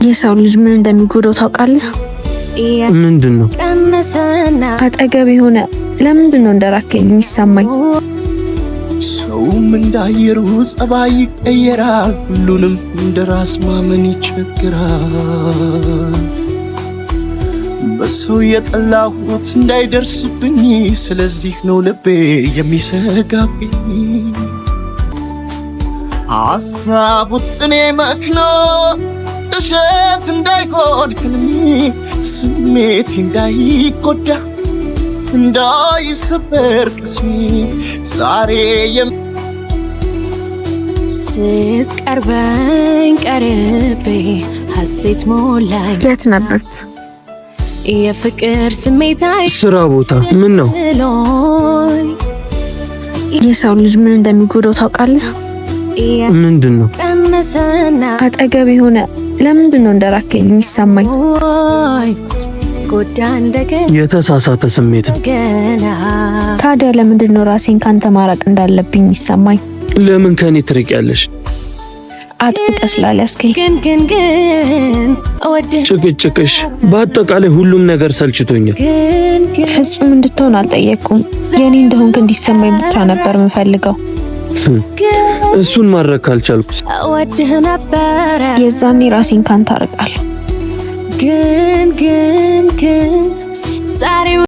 የሰው ልጅ ምን እንደሚጎዳው ታውቃለህ? ምንድነው? አጠገብ የሆነ ለምንድነው እንደራከኝ የሚሰማኝ? ሰውም እንዳየሩ ጸባይ ይቀየራል፣ ሁሉንም እንደራስ ማመን ይቸግራል። በሰው የጠላሁት እንዳይደርስብኝ፣ ስለዚህ ነው ልቤ የሚሰጋብኝ። ሐሳቡ ጥኔ መክኖ እሸት እንዳይሆን ህልሜ፣ ስሜቴ እንዳይጎዳ እንዳይሰበር ቅስሜ፣ ዛሬ ስትቀርበኝ ቀርቤ ሐሴት ሞላኝ። የት ነበርክ? የፍቅር ስሜት ስራ ቦታ። ምን ነው? የሰው ልጅ ምን እንደሚጎዳው ታውቃለህ? ምንድነው? አጠገብ የሆነ ለምንድነው እንደራከኝ የሚሰማኝ? የተሳሳተ ስሜት። ታዲያ ለምንድነው ራሴን ካንተ ማራቅ እንዳለብኝ የሚሰማኝ? ለምን ከኔ ትርቂያለሽ? አጥብቀህ ስላልያዝከኝ። ጭቅጭቅሽ፣ በአጠቃላይ ሁሉም ነገር ሰልችቶኛል። ፍጹም እንድትሆን አልጠየቅኩም። የኔ እንደሆንክ እንዲሰማኝ ብቻ ነበር የምፈልገው። እሱን ማድረግ ካልቻልኩስ? የዛኔ ራሴን ካንተ አርቃለሁ።